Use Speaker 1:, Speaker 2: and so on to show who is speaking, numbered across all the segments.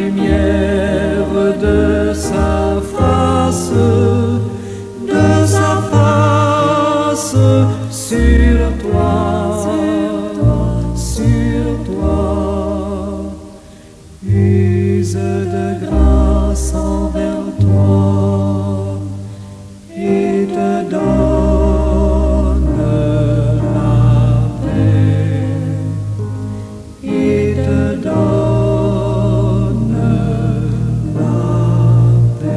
Speaker 1: lumière de sa face sur toi, sur toi, use de grâce envers toi et te donne la paix, et te donne la paix.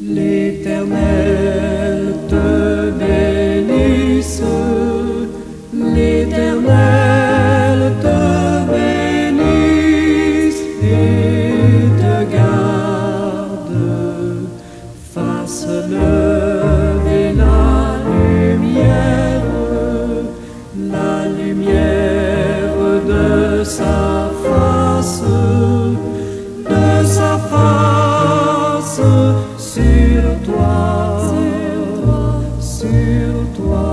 Speaker 1: L'Éternel te bénisse, l'Éternel te bénisse et te garde, fasse lever la lumière de sa face sur toi, sur toi,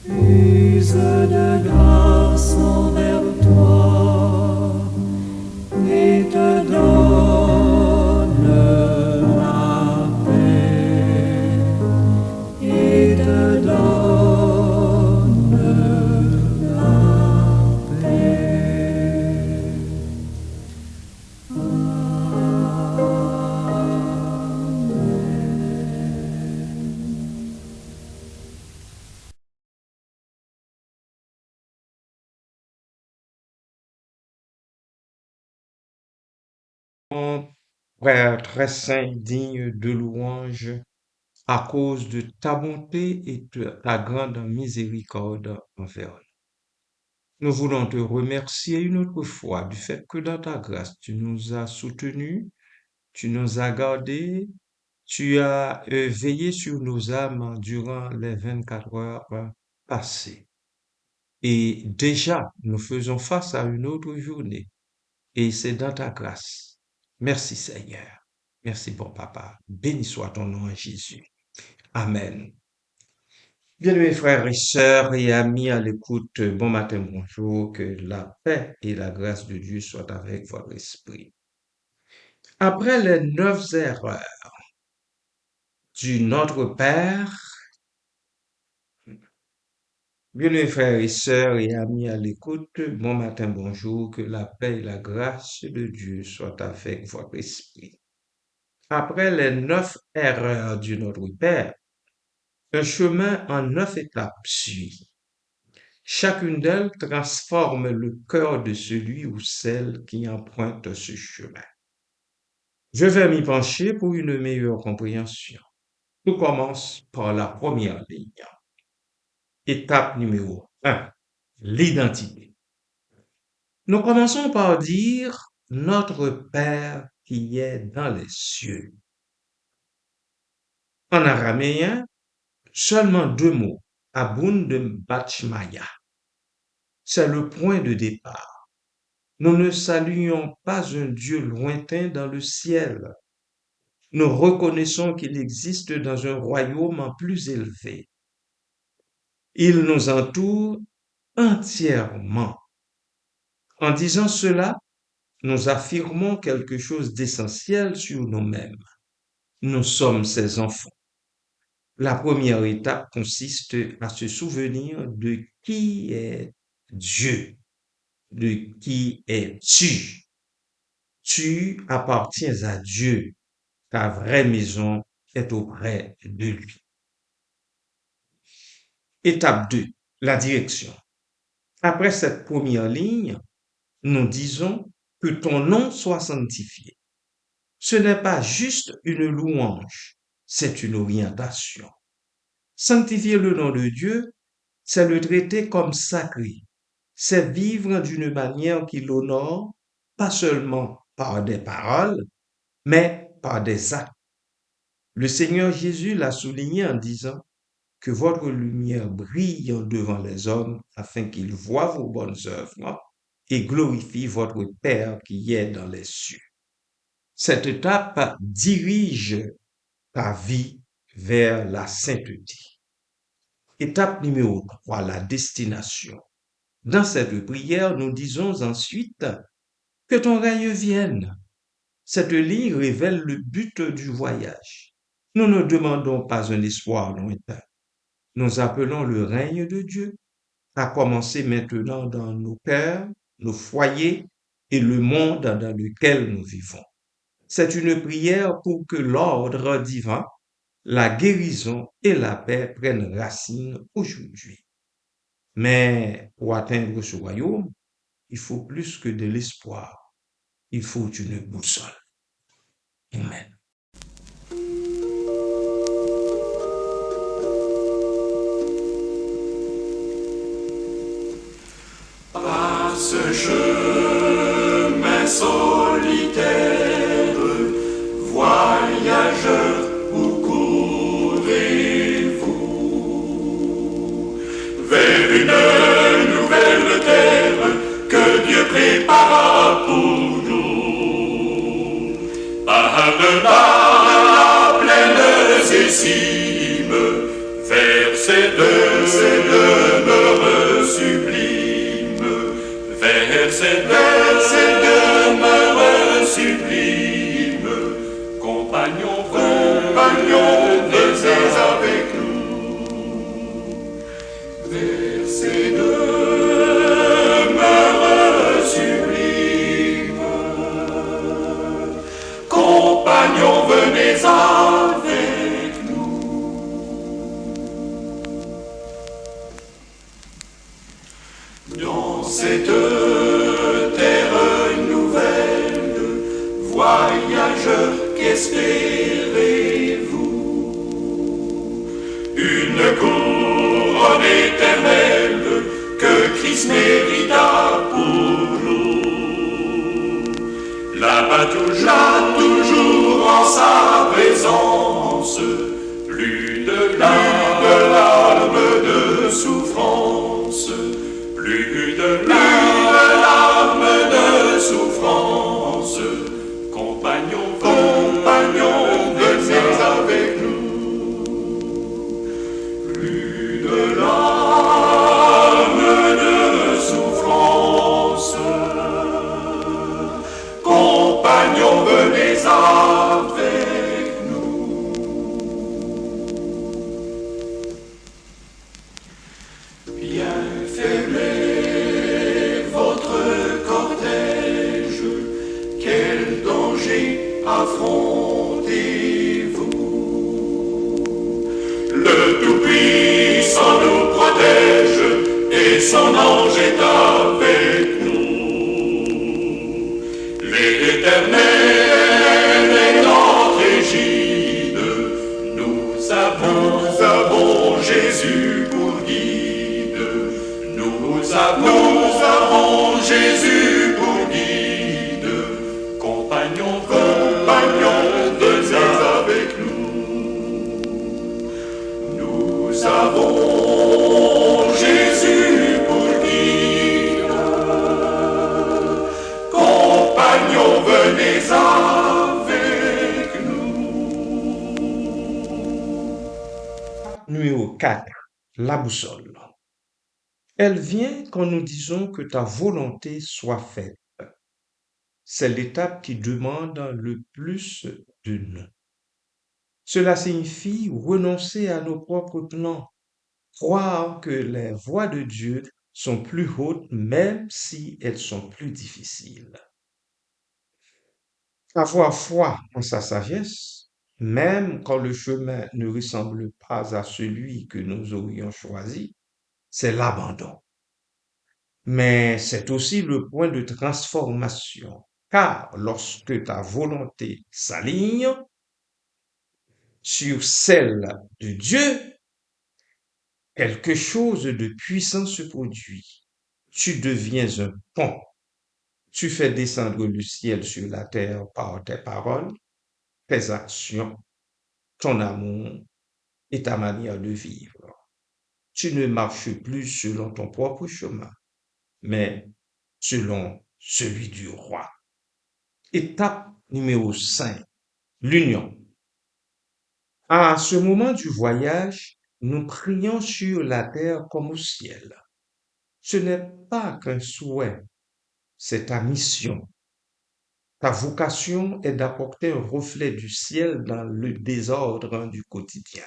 Speaker 1: use de grâce envers toi et te donne la paix, et te donne la paix.
Speaker 2: Mon Frère très saint, digne de louange, à cause de ta bonté et de ta grande miséricorde envers nous. Nous voulons te remercier une autre fois du fait que dans ta grâce, tu nous as soutenus, tu nous as gardés, tu as veillé sur nos âmes durant les 24 heures passées. Et déjà, nous faisons face à une autre journée. Et c'est dans ta grâce. Merci Seigneur. Merci bon papa. Béni soit ton nom en Jésus. Amen. Bien-aimés frères et sœurs et amis à l'écoute, bon matin, bonjour, que la paix et la grâce de Dieu soient avec votre esprit. Après les 9 erreurs du Notre Père, bien-aimés frères et sœurs et amis à l'écoute, bon matin, bonjour, que la paix et la grâce de Dieu soient avec votre esprit. Après les 9 erreurs du Notre Père, un chemin en 9 étapes suit. Chacune d'elles transforme le cœur de celui ou celle qui emprunte ce chemin. Je vais m'y pencher pour une meilleure compréhension. Tout commence par la première ligne. Étape numéro 1, l'identité. Nous commençons par dire Notre Père qui est dans les cieux. En araméen, seulement 2 mots, Abundem Bachmaya. C'est le point de départ. Nous ne saluons pas un Dieu lointain dans le ciel. Nous reconnaissons qu'il existe dans un royaume plus élevé. Il nous entoure entièrement. En disant cela, nous affirmons quelque chose d'essentiel sur nous-mêmes. Nous sommes ses enfants. La première étape consiste à se souvenir de qui est Dieu, de qui es-tu. Tu appartiens à Dieu. Ta vraie maison est auprès de lui. Étape 2, la direction. Après cette première ligne, nous disons que ton nom soit sanctifié. Ce n'est pas juste une louange, c'est une orientation. Sanctifier le nom de Dieu, c'est le traiter comme sacré. C'est vivre d'une manière qui l'honore, pas seulement par des paroles, mais par des actes. Le Seigneur Jésus l'a souligné en disant que votre lumière brille devant les hommes afin qu'ils voient vos bonnes œuvres et glorifient votre Père qui est dans les cieux. Cette étape dirige ta vie vers la sainteté. Étape numéro 3, la destination. Dans cette prière, nous disons ensuite que ton règne vienne. Cette ligne révèle le but du voyage. Nous ne demandons pas un espoir lointain. Nous appelons le règne de Dieu à commencer maintenant dans nos cœurs, nos foyers et le monde dans lequel nous vivons. C'est une prière pour que l'ordre divin, la guérison et la paix prennent racine aujourd'hui. Mais pour atteindre ce royaume, il faut plus que de l'espoir. Il faut une boussole. Amen.
Speaker 1: Par ce chemin solitaire, voyageurs, où courez-vous? Vers une nouvelle terre que Dieu prépara pour nous. Par-delà la plaine et cimes, vers ces demeures sublimes, vers ces demeures sublimes, compagnons, venez avec nous, vers ces demeures sublimes, compagnons, venez avec nous. Dans cette terre nouvelle, voyageurs, qu'espérez-vous? Une couronne éternelle que Christ mérita pour nous. Là-bas toujours en sa présence, plus de larmes de souffrance, plus de larmes de souffrance. Compagnons, venez avec nous. Plus de larmes de souffrance. Compagnons, venez avec nous. Bien fermez votre cortège, quel danger affrontez-vous? Le Tout-Puissant nous protège et son ange est avec nous. L'Éternel est notre égide, nous avons Jésus pour guide. Nous avons Jésus pour guide. Compagnons, venez avec nous. Nous avons Jésus pour guide. Compagnons, venez avec nous.
Speaker 2: Numéro 4, la boussole. Elle vient quand nous disons que ta volonté soit faite. C'est l'étape qui demande le plus de nous. Cela signifie renoncer à nos propres plans, croire que les voies de Dieu sont plus hautes même si elles sont plus difficiles. Avoir foi en sa sagesse, même quand le chemin ne ressemble pas à celui que nous aurions choisi, c'est l'abandon. Mais c'est aussi le point de transformation, car lorsque ta volonté s'aligne sur celle de Dieu, quelque chose de puissant se produit. Tu deviens un pont. Tu fais descendre le ciel sur la terre par tes paroles, tes actions, ton amour et ta manière de vivre. Tu ne marches plus selon ton propre chemin, mais selon celui du roi. Étape numéro 5, l'union. À ce moment du voyage, nous prions sur la terre comme au ciel. Ce n'est pas qu'un souhait, c'est ta mission. Ta vocation est d'apporter un reflet du ciel dans le désordre du quotidien.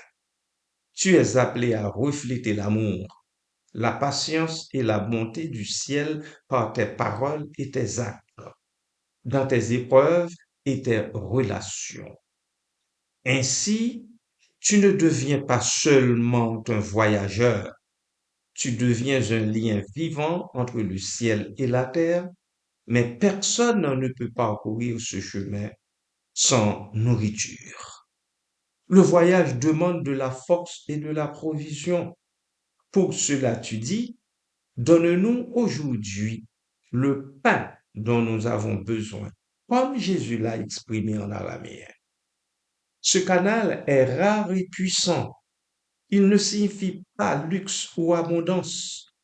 Speaker 2: Tu es appelé à refléter l'amour, la patience et la bonté du ciel par tes paroles et tes actes, dans tes épreuves et tes relations. Ainsi, tu ne deviens pas seulement un voyageur, tu deviens un lien vivant entre le ciel et la terre, mais personne ne peut parcourir ce chemin sans nourriture. Le voyage demande de la force et de la provision. Pour cela, tu dis, donne-nous aujourd'hui le pain dont nous avons besoin, comme Jésus l'a exprimé en araméen. Ce canal est rare et puissant. Il ne signifie pas luxe ou abondance.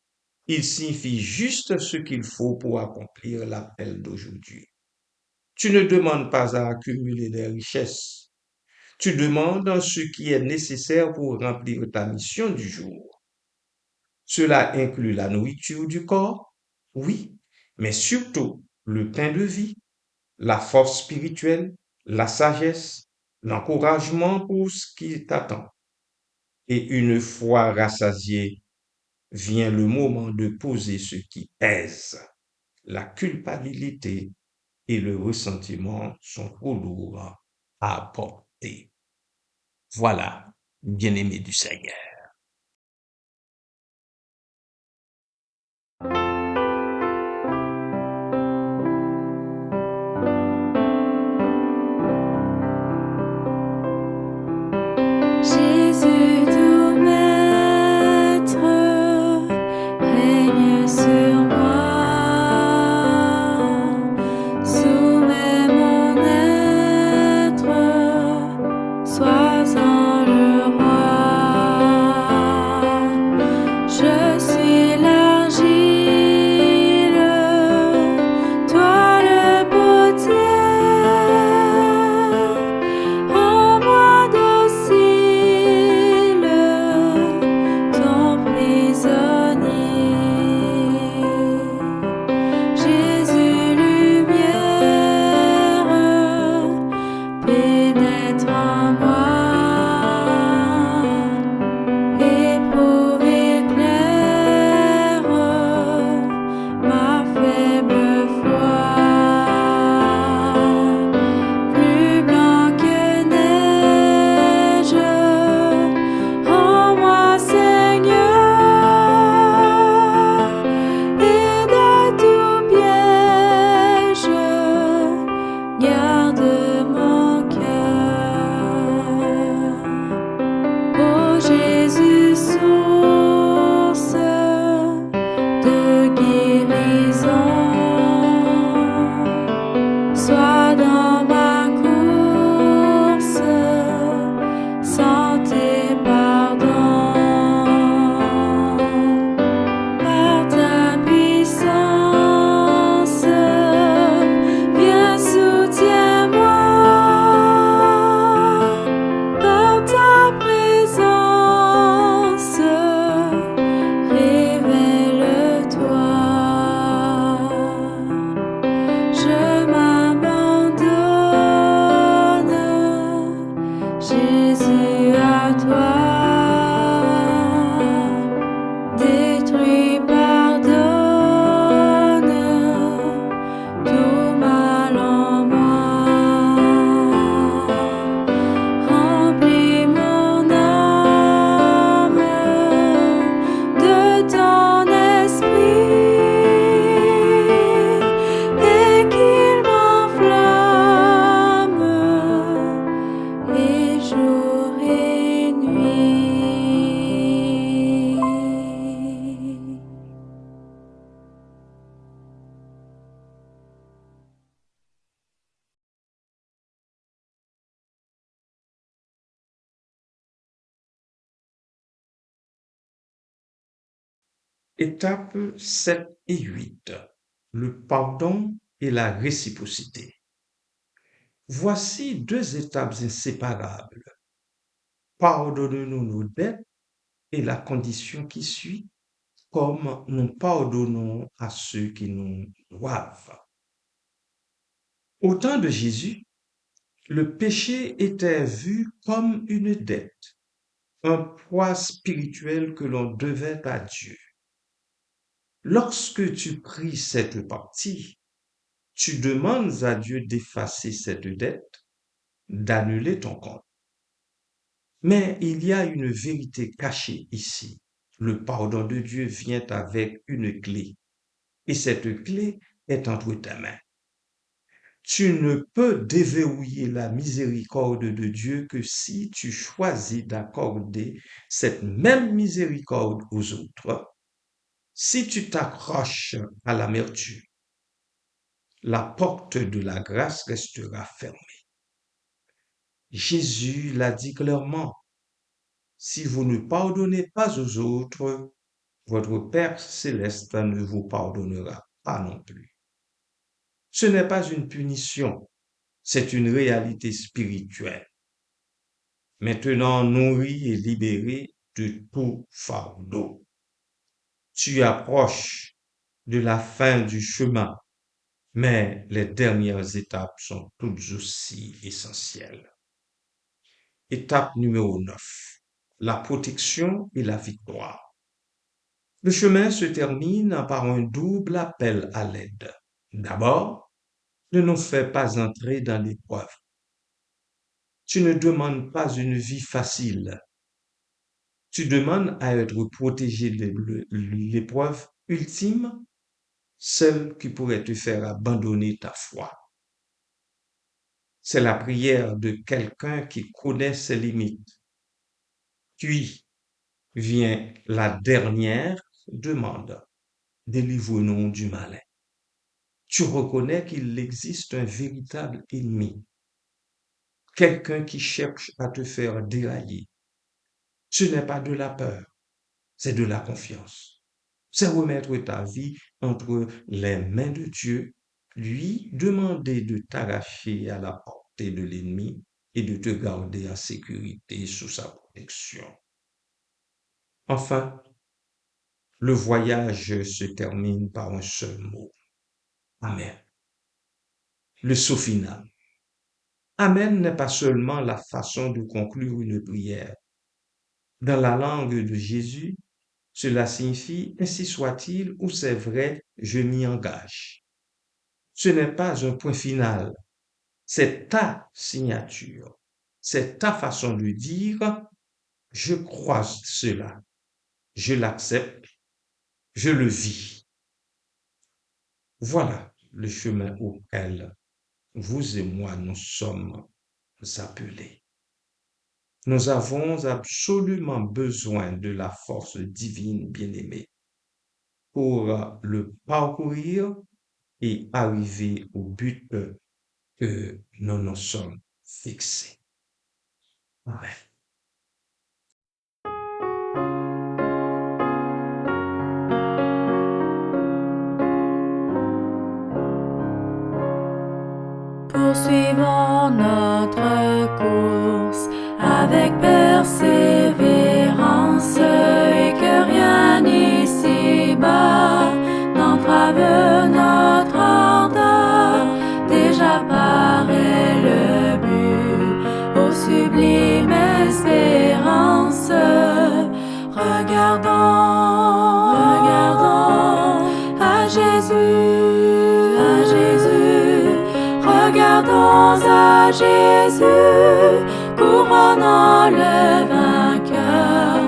Speaker 2: Il signifie juste ce qu'il faut pour accomplir l'appel d'aujourd'hui. Tu ne demandes pas à accumuler des richesses. Tu demandes ce qui est nécessaire pour remplir ta mission du jour. Cela inclut la nourriture du corps, oui, mais surtout le pain de vie, la force spirituelle, la sagesse, l'encouragement pour ce qui t'attend. Et une fois rassasié, vient le moment de poser ce qui pèse. La culpabilité et le ressentiment sont trop lourds à porter. Voilà, bien-aimé du Seigneur.
Speaker 3: Jésus, tout maître, règne sur moi. Soumets mon être, sois-en le roi. Je suis l'argile, toi le potier. Rends-moi docile, ton prisonnier. Jésus, lumière, pénètre en moi. Éprouve, éclaire ma faible foi. Plus blanc que neige, rends-moi Seigneur, et de tout piège, garde mon cœur. Ô Jésus, source de guérison, sois dans ma course, santé, pardon. Par ta puissance, viens, soutiens-moi. Par ta présence, révèle-toi. Je m'abandonne, Jésus, à toi. Détruis, pardonne tout mal en moi. Remplis mon âme de ton esprit et qu'il m'enflamme et jour
Speaker 2: Étapes 7 et 8. Le pardon et la réciprocité. Voici deux étapes inséparables. Pardonnons nos dettes et la condition qui suit, comme nous pardonnons à ceux qui nous doivent. Au temps de Jésus, le péché était vu comme une dette, un poids spirituel que l'on devait à Dieu. Lorsque tu pries cette partie, tu demandes à Dieu d'effacer cette dette, d'annuler ton compte. Mais il y a une vérité cachée ici. Le pardon de Dieu vient avec une clé, et cette clé est entre tes mains. Tu ne peux déverrouiller la miséricorde de Dieu que si tu choisis d'accorder cette même miséricorde aux autres. Si tu t'accroches à l'amertume, la porte de la grâce restera fermée. Jésus l'a dit clairement, si vous ne pardonnez pas aux autres, votre Père céleste ne vous pardonnera pas non plus. Ce n'est pas une punition, c'est une réalité spirituelle. Maintenant nourri et libéré de tout fardeau. Tu approches de la fin du chemin, mais les dernières étapes sont toutes aussi essentielles. Étape numéro 9. La protection et la victoire. Le chemin se termine par un double appel à l'aide. D'abord, ne nous fais pas entrer dans l'épreuve. Tu ne demandes pas une vie facile. Tu demandes à être protégé de l'épreuve ultime, celle qui pourrait te faire abandonner ta foi. C'est la prière de quelqu'un qui connaît ses limites. Puis vient la dernière demande. Délivre-nous du malin. Tu reconnais qu'il existe un véritable ennemi, quelqu'un qui cherche à te faire dérailler. Ce n'est pas de la peur, c'est de la confiance. C'est remettre ta vie entre les mains de Dieu, lui demander de t'arracher à la portée de l'ennemi et de te garder en sécurité sous sa protection. Enfin, le voyage se termine par un seul mot. Amen. Le saut final. Amen n'est pas seulement la façon de conclure une prière. Dans la langue de Jésus, cela signifie ainsi soit-il ou c'est vrai, je m'y engage. Ce n'est pas un point final, c'est ta signature, c'est ta façon de dire je crois cela, je l'accepte, je le vis. Voilà le chemin auquel vous et moi nous sommes appelés. Nous avons absolument besoin de la force divine, bien-aimée, pour le parcourir et arriver au but que nous nous sommes fixés. Amen.
Speaker 3: Poursuivons notre course avec persévérance et que rien ici-bas n'entrave notre ardeur. Déjà paraît le but aux sublimes espérances. Regardons à Jésus, regardons à Jésus, couronnant le vainqueur.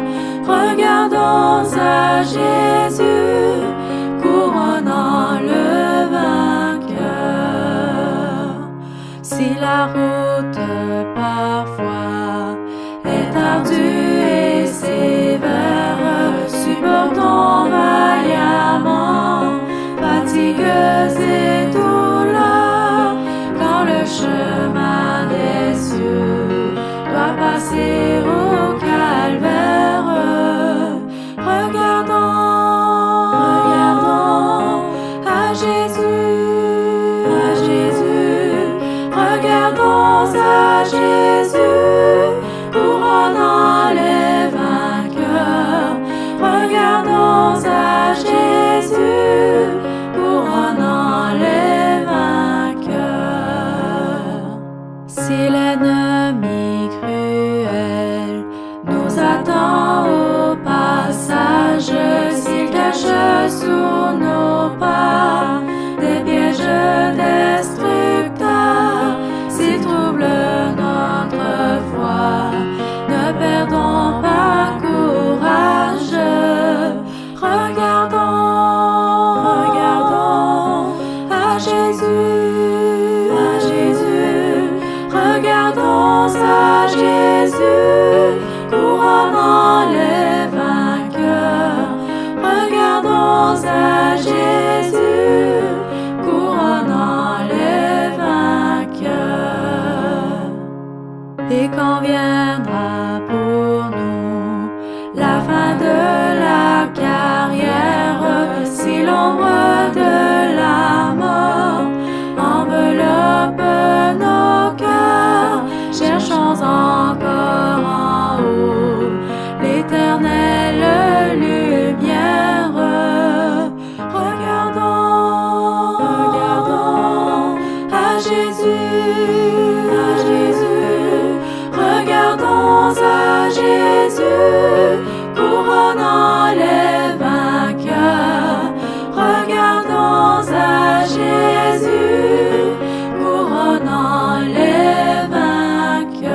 Speaker 3: Regardons à Jésus, couronnant le vainqueur. Si la route parfois est ardue et sévère, supportons vaillamment, fatigueux et douleurs, quand le chemin des cieux doit passer au calvaire. Regardons temps viendra pour nous, la fin de la carrière, si l'ombre de la mort enveloppe nos cœurs, cherchons encore en haut l'éternelle lumière. Regardons à Jésus, regardons à Jésus, couronnant les vainqueurs. Regardons à Jésus, couronnant les vainqueurs.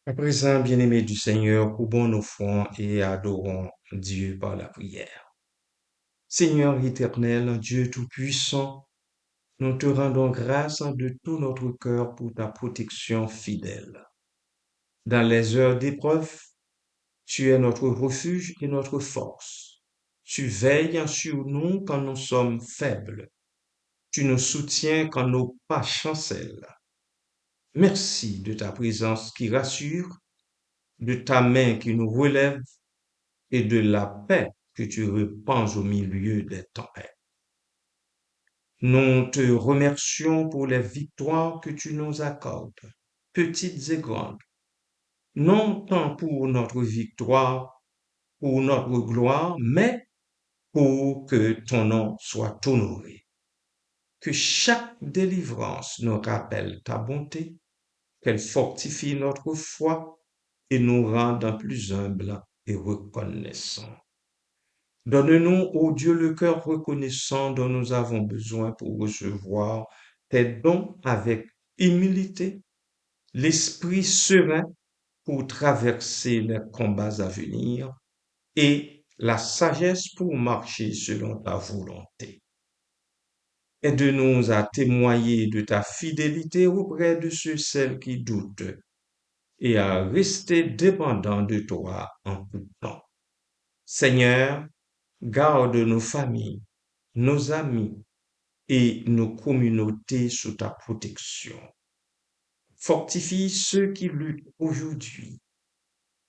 Speaker 2: À présent, bien-aimés du Seigneur, courbons nos fronts et adorons Dieu par la prière. Seigneur éternel, Dieu tout-puissant, nous te rendons grâce de tout notre cœur pour ta protection fidèle. Dans les heures d'épreuve, tu es notre refuge et notre force. Tu veilles sur nous quand nous sommes faibles. Tu nous soutiens quand nos pas chancellent. Merci de ta présence qui rassure, de ta main qui nous relève et de la paix que tu répands au milieu des tempêtes. Nous te remercions pour les victoires que tu nous accordes, petites et grandes, non tant pour notre victoire, pour notre gloire, mais pour que ton nom soit honoré. Que chaque délivrance nous rappelle ta bonté, qu'elle fortifie notre foi et nous rende plus humbles et reconnaissants. Donne-nous, ô Dieu, le cœur reconnaissant dont nous avons besoin pour recevoir tes dons avec humilité, l'esprit serein pour traverser les combats à venir et la sagesse pour marcher selon ta volonté. Aide-nous à témoigner de ta fidélité auprès de celles qui doutent et à rester dépendants de toi en tout temps. Seigneur, garde nos familles, nos amis et nos communautés sous ta protection. Fortifie ceux qui luttent aujourd'hui.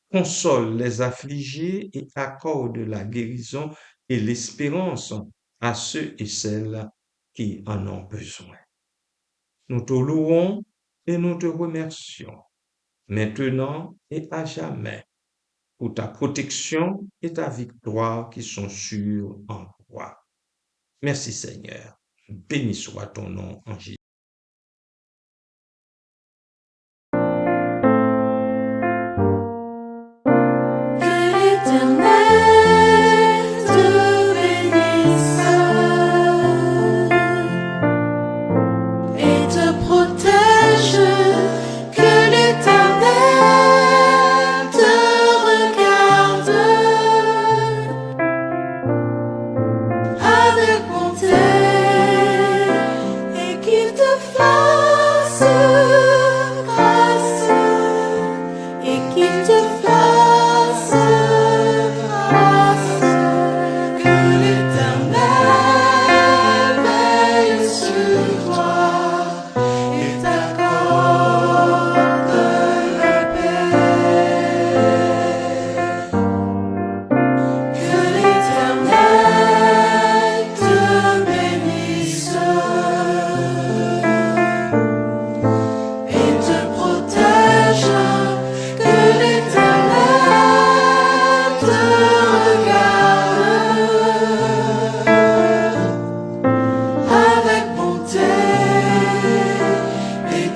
Speaker 2: Console les affligés et accorde la guérison et l'espérance à ceux et celles qui en ont besoin. Nous te louons et nous te remercions, maintenant et à jamais, pour ta protection et ta victoire qui sont sûres en toi. Merci Seigneur. Béni soit ton nom en Jésus.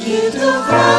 Speaker 4: Give the